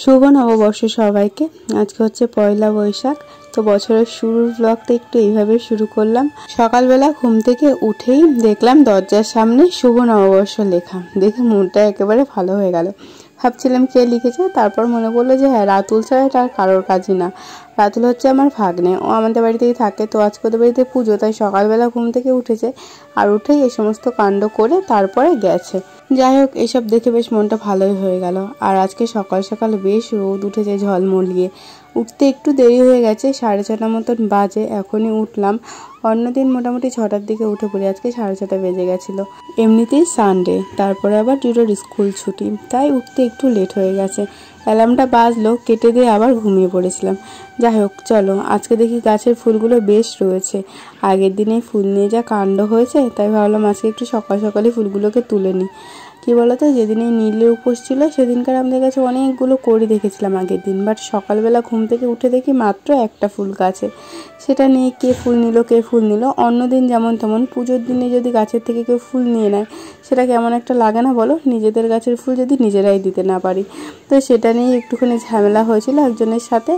শুভ নববর্ষ সবাইকে। আজকে হচ্ছে পয়লা বৈশাখ। তো বছরের শুরুর ব্লগটা একটু এইভাবে শুরু করলাম। সকালবেলা ঘুম থেকে উঠেই দেখলাম দরজার সামনে শুভ নববর্ষ লেখা, দেখে মনটা একেবারে ভালো হয়ে গেল। ভাবছিলাম কে লিখেছে, তারপর মনে পড়লো যে হ্যাঁ, রাতুল ছাড়া এটা আর কারোর কাজই না। রাতুল হচ্ছে আমার ভাগ্নে, ও আমাদের বাড়িতেই থাকে। তো আজকে ওদের বাড়িতে পুজো, তাই সকালবেলা ঘুম থেকে উঠেছে, আর উঠেই এই সমস্ত কাণ্ড করে তারপরে গেছে। যাই হোক, এসব দেখে বেশ মনটা ভালোই হয়ে গেল। আর আজকে সকাল সকাল বেশ রোদ উঠেছে ঝলমলিয়ে। উঠতে একটু দেরি হয়ে গেছে, 6:30 মতন বাজে, এখনই উঠলাম। অন্যদিন মোটামুটি 6টার দিকে উঠে পড়ি, আজকে 6:30 বেজে গেছিলো। এমনিতেই সানডে, তারপরে আবার জুডোর স্কুল ছুটি, তাই উঠতে একটু লেট হয়ে গেছে। অ্যালার্মটা বাজলো, কেটে দিয়ে আবার ঘুমিয়ে পড়েছিলাম। যাই হোক, চলো আজকে দেখি গাছের ফুলগুলো বেশ রয়েছে। আগের দিনে ফুল নিয়ে যা কাণ্ড হয়েছে, তাই ভাবলাম আজকে একটু সকাল সকালে ফুলগুলোকে তুলে নিই। কী বলতো, যেদিন এই নীলের উপোস ছিল সেদিনকার আমাদের কাছে অনেকগুলো কড়ি দেখেছিলাম আগের দিন, বাট সকালবেলা ঘুম থেকে উঠে দেখি মাত্র একটা ফুল গাছে। সেটা নিয়ে কে ফুল নিল। অন্যদিন যেমন তেমন, পুজোর দিনে যদি গাছের থেকে কেউ ফুল নিয়ে নেয়, সেটা কেমন একটা লাগে না বলো, নিজেদের গাছের ফুল যদি নিজেরাই দিতে না পারি। তো সেটা নিয়ে একটুখানি ঝামেলা হয়েছিল একজনের সাথে।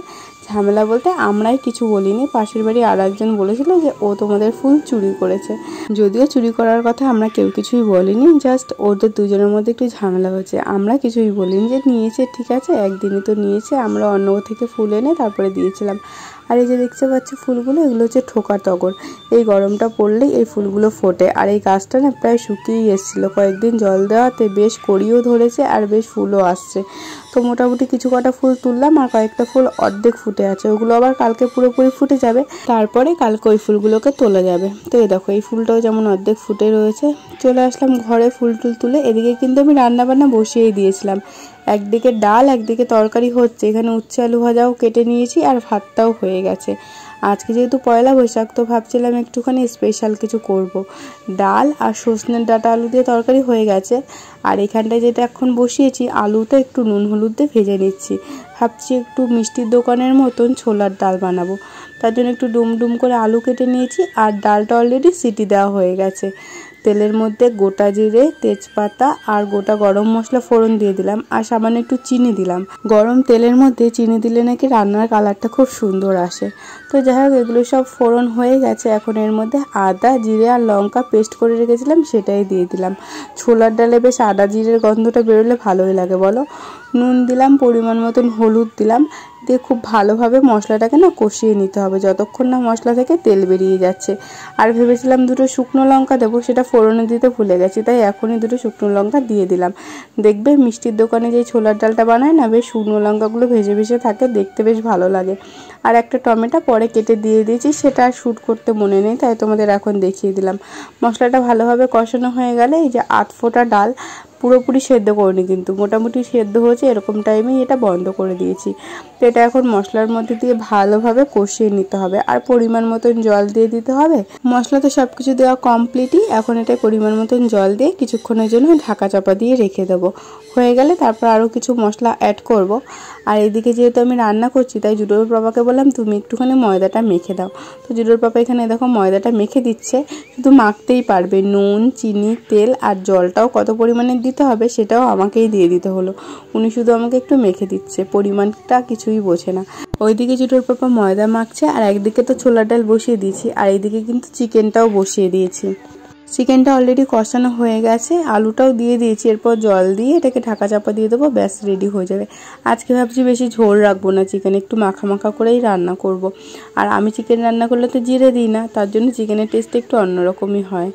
ঝামেলা বলতে আমরাই কিছু বলিনি, পাশের বাড়ি আর একজন বলেছিল যে ও তোমাদের ফুল চুরি করেছে। যদিও চুরি করার কথা আমরা কেউ কিছুই বলিনি, জাস্ট ওদের দুজনের মধ্যে একটু ঝামেলা হয়েছে। আমরা কিছুই বলিনি, যে নিয়েছে ঠিক আছে, একদিনই তো নিয়েছে, আমরা অন্য থেকে ফুল এনে তারপরে দিয়েছিলাম। আর এই যে দেখতে পাচ্ছ ফুলগুলো, এগুলো হচ্ছে ঠোকা টগর। এই গরমটা পড়লেই এই ফুলগুলো ফোটে। আর এই গাছটা না প্রায় শুকিয়েই এসেছিলো, কয়েকদিন জল দেওয়াতে বেশ কড়িও ধরেছে আর বেশ ফুলও আসছে। তো মোটামুটি কিছু কটা ফুল তুললাম, আর কয়েকটা ফুল অর্ধেক ফুটে আছে, ওগুলো আবার কালকে পুরোপুরি ফুটে যাবে, তারপরে কালকে ওই ফুলগুলোকে তোলা যাবে। তো এই দেখো, এই ফুলটাও যেমন অর্ধেক ফুটে রয়েছে। চলে আসলাম ঘরে ফুল টুল তুলে। এদিকে কিন্তু আমি রান্নাবান্না বসিয়েই দিয়েছিলাম। একদিকে ডাল, একদিকে তরকারি হচ্ছে। এখানে উচ্ছে আলু ভাজাও কেটে নিয়েছি, আর ভাতটাও হয়ে গেছে। আজকে যেহেতু পয়লা বৈশাখ, তো ভাবছিলাম একটুখানি স্পেশাল কিছু করব। ডাল আর সজনের ডাঁটা আলু দিয়ে তরকারি হয়ে গেছে। আর এখানটায় যেটা এখন বসিয়েছি, আলুটা একটু নুন হলুদ দিয়ে ভেজে নিচ্ছি। ভাবছি একটু মিষ্টির দোকানের মতন ছোলার ডাল বানাবো। তার জন্য একটু ডুম করে আলু কেটে নিয়েছি, আর ডালটা অলরেডি সিটি দেওয়া হয়ে গেছে। তেলের মধ্যে গোটা জিরে, তেজপাতা আর গোটা গরম মশলা ফোড়ন দিয়ে দিলাম, আর সামান্য একটু চিনি দিলাম। গরম তেলের মধ্যে চিনি দিলে নাকি রান্নার কালারটা খুব সুন্দর আসে। তো যাই হোক, এগুলো সব ফোড়ন হয়ে গেছে। এখন এর মধ্যে আদা, জিরে আর লঙ্কা পেস্ট করে রেখেছিলাম, সেটাই দিয়ে দিলাম। ছোলার ডালে বেশ আদা জিরের গন্ধটা বেরোলে ভালোই লাগে বলো। নুন দিলাম, পরিমাণ মতন হলুদ দিলাম, দিয়ে খুব ভালোভাবে মশলাটাকে না কষিয়ে নিতে হবে, যতক্ষণ না মশলা থেকে তেল বেরিয়ে যাচ্ছে। আর ভেবেছিলাম দুটো শুকনো লঙ্কা দেবো, সেটা ফোড়নে দিতে ভুলে গেছি, তাই এখনই দুটো শুকনো লঙ্কা দিয়ে দিলাম। দেখবে মিষ্টির দোকানে যে ছোলার ডালটা বানায় না, বেশ শুকনো লঙ্কাগুলো ভেজে ভেজে থাকে, দেখতে বেশ ভালো লাগে। আর একটা টমেটো পরে কেটে দিয়ে দিয়েছি, সেটা আর শ্যুট করতে মনে নেই, তাই তোমাদের এখন দেখিয়ে দিলাম। মশলাটা ভালোভাবে কষানো হয়ে গেলে এই যে 8 ফোঁটা ডাল, পুরোপুরি সেদ্ধ করিনি কিন্তু, মোটামুটি সেদ্ধ হয়েছে, এরকম টাইমেই এটা বন্ধ করে দিয়েছি। তো এটা এখন মশলার মধ্যে দিয়ে ভালোভাবে কষিয়ে নিতে হবে, আর পরিমাণ মতন জল দিয়ে দিতে হবে। মশলা তো সব কিছু দেওয়া কমপ্লিটই, এখন এটা পরিমাণ মতন জল দিয়ে কিছুক্ষণের জন্য ঢাকা চাপা দিয়ে রেখে দেবো। হয়ে গেলে তারপর আরও কিছু মশলা অ্যাড করব। আর এদিকে যেহেতু আমি রান্না করছি, তাই জুডোর পাপাকে বললাম তুমি একটুখানি ময়দাটা মেখে দাও। তো জুডোর পাপা এখানে দেখো ময়দাটা মেখে দিচ্ছে, শুধু মাখতেই পারবে। নুন, চিনি, তেল আর জলটাও কত পরিমাণে দিতে হবে সেটাও আমাকেই দিয়ে দিতে হলো। উনি শুধু আমাকে একটু মেখে দিচ্ছে, পরিমাণটা কিছুই বোঝে না। ওইদিকে জুডোর পাপা ময়দা মাখছে, আর একদিকে তো ছোলার ডাল বসিয়ে দিয়েছি, আর এইদিকে কিন্তু চিকেনটাও বসিয়ে দিয়েছি। চিকেনটা অলরেডি কষানো হয়ে গেছে, আলুটাও দিয়ে দিয়েছি, এরপর জল দিয়ে এটাকে ঢাকা চাপা দিয়ে দেবো, ব্যাস রেডি হয়ে যাবে। আজকে ভাবছি বেশি ঝোল রাখবো না, চিকেন একটু মাখা মাখা করেই রান্না করব। আর আমি চিকেন রান্না করলে তো জিরে দিই না, তার জন্য চিকেনের টেস্ট একটু অন্যরকমই হয়।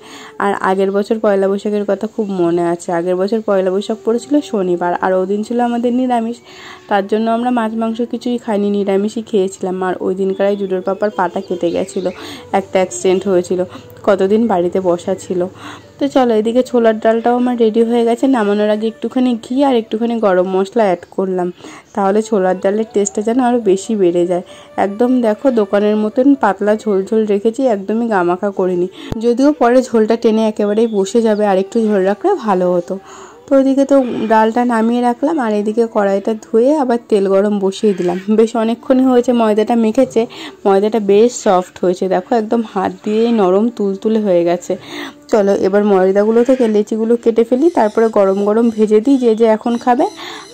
আর আগের বছর পয়লা বৈশাখের কথা খুব মনে আছে। আগের বছর পয়লা বৈশাখ পড়েছিল শনিবার, আর ওই দিন ছিল আমাদের নিরামিষ, তার জন্য আমরা মাছ মাংস কিছুই খাইনি, নিরামিষই খেয়েছিলাম। আর ওই দিনকারাই জুডোর পাপার পাটা কেটে গেছিলো, একটা অ্যাক্সিডেন্ট হয়েছিল, কতদিন বাড়িতে বসা ছিল। তো চলো, এদিকে ছোলার ডালটাও আমার রেডি হয়ে গেছে। নামানোর আগে একটুখানি ঘি আর একটুখানি গরম মশলা অ্যাড করলাম, তাহলে ছোলার ডালের টেস্টটা যেন আরও বেশি বেড়ে যায়। একদম দেখো দোকানের মতন পাতলা ঝোল ঝোল রেখেছি, একদমই গামাখা করিনি। যদিও পরে ঝোলটা টেনে একেবারেই বসে যাবে, আর একটু ঝোল রাখলে ভালো হতো। তো ওইদিকে তো ডালটা নামিয়ে রাখলাম, আর এদিকে কড়াইটা ধুয়ে আবার তেল গরম বসিয়ে দিলাম। বেশ অনেকক্ষণই হয়েছে ময়দাটা মেখেছে, ময়দাটা বেশ সফট হয়েছে, দেখো একদম হাত দিয়ে নরম তুলতুলে হয়ে গেছে। চলো এবার ময়দাগুলো থেকে লেচিগুলো কেটে ফেলি, তারপরে গরম গরম ভেজে দিই। যে যে এখন খাবে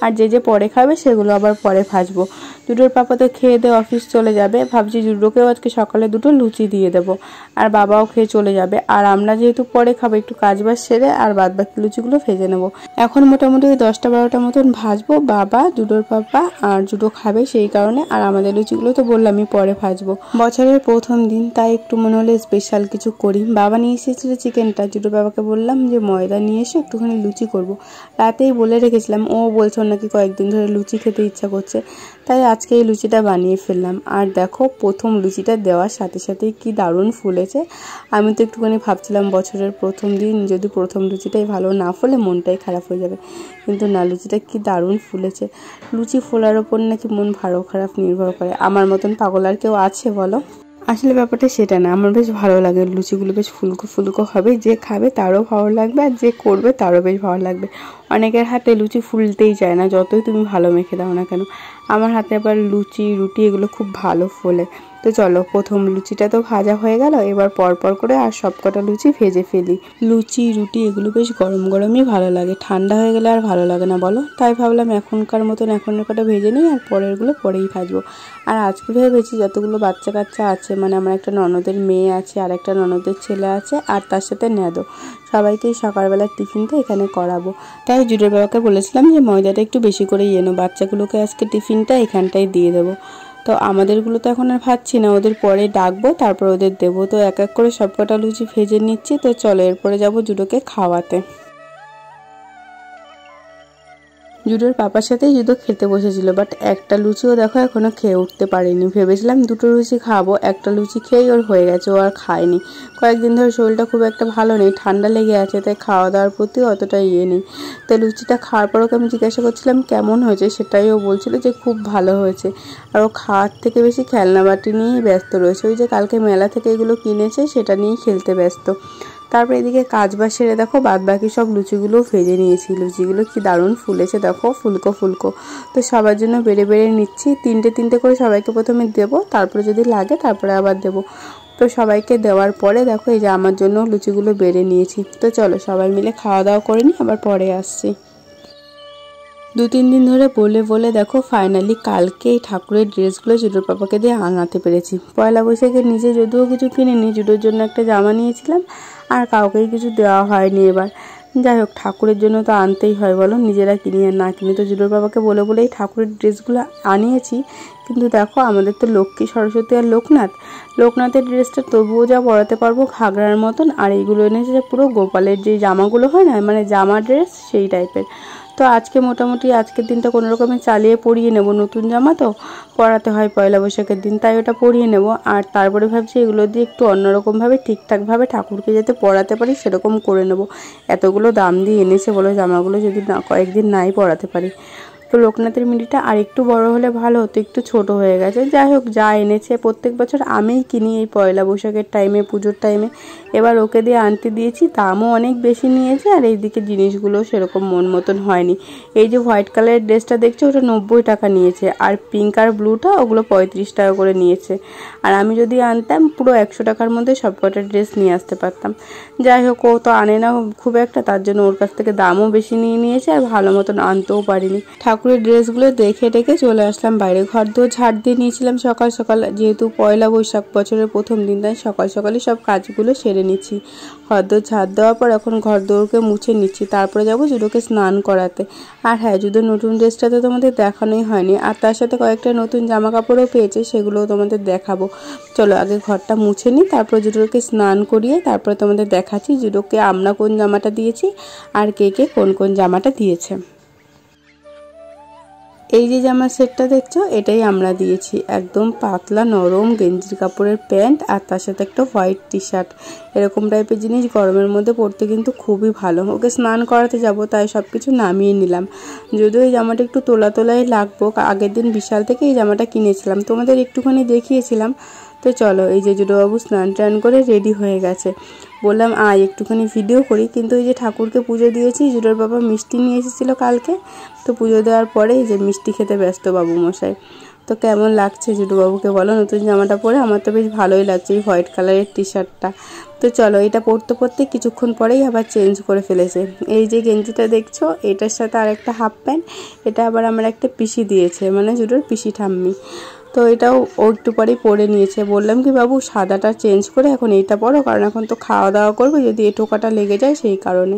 আর যে যে পরে খাবে সেগুলো আবার পরে ভাজবো। জুডোর পাপা তো খেয়ে দিয়ে অফিস চলে যাবে, ভাবছি জুডোকেও আজকে সকালে 2টো লুচি দিয়ে দেবো, আর বাবাও খেয়ে চলে যাবে। আর আমরা যেহেতু পরে খাবো, একটু কাজবাজ সেরে আর বাদ বাকি লুচিগুলো ভেজে নেবো। এখন মোটামুটি 10টা 12টা মতন ভাজবো। বাবা, জুডোর পাপা আর জুডো খাবে সেই কারণে, আর আমাদের লুচিগুলো তো বললামই পরে ভাজবো। বছরের প্রথম দিন, তাই একটু মনে হলে স্পেশাল কিছু করি। বাবা নিয়ে এসেছিল চিকেনটা, জুডোর বাবাকে বললাম যে ময়দা নিয়ে এসে একটুখানি লুচি করব। রাতেই বলে রেখেছিলাম, ও বলছে নাকি কয়েকদিন ধরে লুচি খেতে ইচ্ছা করছে, তাই আজকে এই লুচিটা বানিয়ে ফেললাম। আর দেখো প্রথম লুচিটা দেওয়ার সাথে সাথেই কি দারুণ ফুলেছে। আমি তো একটুখানি ভাবছিলাম বছরের প্রথম দিন যদি প্রথম লুচিটাই ভালো না ফোলে মনটাই খারাপ হয়ে যাবে, কিন্তু না, লুচিটা কি দারুণ ফুলেছে। লুচি ফোলার ওপর নাকি মন ভালো খারাপ নির্ভর করে। আমার মতন পাগল আর কেউ আছে বলো? আসলে ব্যাপারটা সেটা না, আমার বেশ ভালো লাগে লুচিগুলো বেশ ফুলকো ফুলকো হবে, যে খাবে তারও ভালো লাগবে আর যে করবে তারও বেশ ভালো লাগবে। অনেকের হাতে লুচি ফুলতেই চায় না, যতই তুমি ভালো মেখে দাও না কেন। আমার হাতে আবার লুচি রুটি এগুলো খুব ভালো ফোলে। তো চলো প্রথম লুচিটা তো ভাজা হয়ে গেল, এবার পরপর করে আর সবকটা লুচি ভেজে ফেলি। লুচি রুটি এগুলো বেশ গরম গরমই ভালো লাগে, ঠান্ডা হয়ে গেলে আর ভালো লাগে না বলো। তাই ভাবলাম এখনকার মতন এখনের কটা ভেজে নিই আর পরেরগুলো পরেই ভাজবো। আর আজকে ভেবেছি যতগুলো বাচ্চা কাচ্চা আছে, মানে আমার একটা ননদের মেয়ে আছে আর একটা ননদের ছেলে আছে আর তার সাথে নেদো, সবাইকেই সকালবেলার টিফিনটা এখানে করাবো। তাই জুডোর বাবাকে বলেছিলাম যে ময়দাটা একটু বেশি করেই এনো, বাচ্চাগুলোকে আজকে টিফিনটা এখানটাই দিয়ে দেবো। তো আমাদেরগুলো তো এখন আর ভাজছি না, ওদের পরে ডাকবো তারপর ওদের দেবো। তো এক এক করে সবকটা লুচি ভেজে নিচ্ছি। তো চলো এরপরে যাবো জুডোকে খাওয়াতে। জুডোর পাপার সাথেই জুডো খেতে বসেছিল, বাট একটা লুচিও দেখো এখনো খেয়ে উঠতে পারিনি। ভেবেছিলাম 2টো লুচি খাবো, একটা লুচি খেয়েই ওর হয়ে গেছে, ও আর খায়নি। কয়েকদিন ধরে শরীরটা খুব একটা ভালো নেই, ঠান্ডা লেগে আছে, তাই খাওয়া দাওয়ার প্রতি অতটা নেই। তো লুচিটা খাওয়ার পর ওকে আমি জিজ্ঞাসা করছিলাম কেমন হয়েছে, সেটাই ও বলছিল যে খুব ভালো হয়েছে। আর ও খাওয়ার থেকে বেশি খেলনা বাটি নিয়েই ব্যস্ত রয়েছে, ওই যে কালকে মেলা থেকে এগুলো কিনেছে সেটা নিয়েই খেলতে ব্যস্ত। তারপরে এদিকে কাজবাজ সেরে দেখো বাদ বাকি সব লুচিগুলো ভেজে নিয়েছি। লুচিগুলো কি দারুণ ফুলেছে দেখো, ফুলকো ফুলকো। তো সবার জন্য বেড়ে বেড়ে নিচ্ছি, 3টে করে সবাইকে প্রথমে দেবো, তারপরে যদি লাগে তারপরে আবার দেবো। তো সবাইকে দেওয়ার পরে দেখো এই যে আমার জন্য লুচিগুলো বেড়ে নিয়েছি। তো চলো সবাই মিলে খাওয়া দাওয়া করে নিই, আবার পরে আসছি। 2-3 দিন ধরে বলে দেখো ফাইনালি কালকে এই ঠাকুরের ড্রেসগুলো জুডোর পাপাকে দিয়ে আনাতে পেরেছি। পয়লা বৈশাখে নিজে যদিও কিছু কিনিনি, জুডোর জন্য একটা জামা নিয়েছিলাম আর কাউকেই কিছু দেওয়া হয়নি এবার। যাই হোক ঠাকুরের জন্য তো আনতেই হয় বলো, নিজেরা কিনি আর না কিনি। তো জুডোর বাবাকে বলেই ঠাকুরের ড্রেসগুলো আনিয়েছি। কিন্তু দেখো আমাদের তো লক্ষ্মী সরস্বতী আর লোকনাথের ড্রেসটা তবুও যা পরাতে পারবো ঘাগরার মতন, আর এইগুলো এনেছে পুরো গোপালের যে জামাগুলো হয় না, মানে জামা ড্রেস সেই টাইপের। তো আজকে মোটামুটি আজকের দিনটা কোনো রকমে চালিয়ে পরিয়ে নেব, নতুন জামা তো পরাতে হয় পয়লা বৈশাখের দিন, তাই ওটা পরিয়ে নেব। আর তারপরে ভাবছি এগুলো দিয়ে একটু অন্যরকমভাবে ঠিকঠাকভাবে ঠাকুরকে যাতে পরাতে পারি সেরকম করে নেব। এতগুলো দাম দিয়ে এনেছে বলো জামাগুলো, যদি না কয়েকদিন নাই পরাতে পারি। তো লোকনাথের মিডিটা আর একটু বড় হলে ভালো হতো, একটু ছোট হয়ে গেছে। যাই হোক যা এনেছে প্রত্যেক বছর আমিই কিনি এই পয়লা বৈশাখের টাইমে, পুজোর টাইমে। এবার ওকে দিয়ে আনতে দিয়েছি, দামও অনেক বেশি নিয়েছে আর এইদিকে জিনিসগুলো সেরকম মন মতন হয়নি। এই যে হোয়াইট কালারের ড্রেসটা দেখছো ওটা 90 টাকা নিয়েছে, আর পিঙ্ক আর ব্লুটা ওগুলো 35 টাকা করে নিয়েছে। আর আমি যদি আনতাম পুরো 100 টাকার মধ্যে সবকটা ড্রেস নিয়ে আসতে পারতাম। যাই হোক ও তো আনে না খুব একটা, তার জন্য ওর কাছ থেকে দামও বেশি নিয়ে নিয়েছে আর ভালো মতন আনতেও পারিনি। ঠাকুরের ড্রেসগুলো দেখে চলে আসলাম বাইরে। ঘর দোর ঝাড় দিয়ে নিয়েছিলাম সকাল সকাল, যেহেতু পয়লা বৈশাখ বছরের প্রথম দিন, তাই সকাল সকালই সব কাজগুলো সেরে নিচ্ছি। ঘর দোর ঝাড় দেওয়ার পর এখন ঘর দোরকে মুছে নিচ্ছি, তারপরে যাবো জুডোকে স্নান করাতে। আর হ্যাঁ, জুডোর নতুন ড্রেসটা তো তোমাদের দেখানোই হয়নি, আর তার সাথে কয়েকটা নতুন জামা কাপড়ও পেয়েছে, সেগুলোও তোমাদের দেখাবো। চলো আগে ঘরটা মুছে নিই, তারপর জুডোকে স্নান করিয়ে তারপরে তোমাদের দেখাচ্ছি জুডোকে আমরা কোন জামাটা দিয়েছি আর কে কোন জামাটা দিয়েছে। এই যে জামার সেটটা দেখছো এটাই আমরা দিয়েছি, একদম পাতলা নরম গেঞ্জির কাপড়ের প্যান্ট আর তার সাথে একটা হোয়াইট টি শার্ট। এরকম টাইপের জিনিস গরমের মধ্যে পরতে কিন্তু খুবই ভালো। ওকে স্নান করাতে যাব তাই সব কিছু নামিয়ে নিলাম। যদিও এই জামাটা একটু তোলাই লাগবো, আগের দিন বিশাল থেকে এই জামাটা কিনেছিলাম, তোমাদের একটুখানি দেখিয়েছিলাম। তো চলো এই যে জুডোবাবু স্নান টান করে রেডি হয়ে গেছে। বললাম আয় একটুখানি ভিডিও করি, কিন্তু এই যে ঠাকুরকে পুজো দিয়েছি, জুটোর বাবা মিষ্টি নিয়ে এসেছিলো কালকে, তো পুজো দেওয়ার পরে এই যে মিষ্টি খেতে ব্যস্ত বাবু মশাই। তো কেমন লাগছে জুটো বাবুকে বলো নতুন জামাটা পরে? আমার তো বেশ ভালোই লাগছে এই হোয়াইট কালারের টি শার্টটা। তো চলো, এটা পরতে পরতে কিছুক্ষণ পরেই আবার চেঞ্জ করে ফেলেছে। এই যে গেঞ্জিটা দেখছো, এটার সাথে আর একটা হাফ প্যান্ট, এটা আবার আমার একটা পিসি দিয়েছে, মানে জুটোর পিসি ঠাম্মি। তো এটাও ও একটু পরেই পরে নিয়েছে। বললাম কি বাবু সাদাটা চেঞ্জ করে এখন এইটা পরো, কারণ এখন তো খাওয়া দাওয়া করবে, যদি এ টোকাটা লেগে যায় সেই কারণে।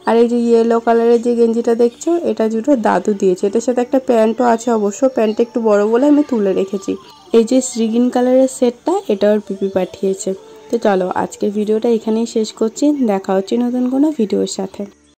আর এই যে ইয়েলো কালারের যে গেঞ্জিটা দেখছো, এটা জুটোর দাদু দিয়েছে। এটার সাথে একটা প্যান্টও আছে অবশ্য, প্যান্টটা একটু বড় বলে আমি তুলে রেখেছি। এই যে শ্রীগিন কালারের সেটটা, এটা ওর পিপি পাঠিয়েছে। তো চলো আজকের ভিডিওটা এখানেই শেষ করছি, দেখা হচ্ছে নতুন কোনো ভিডিওর সাথে।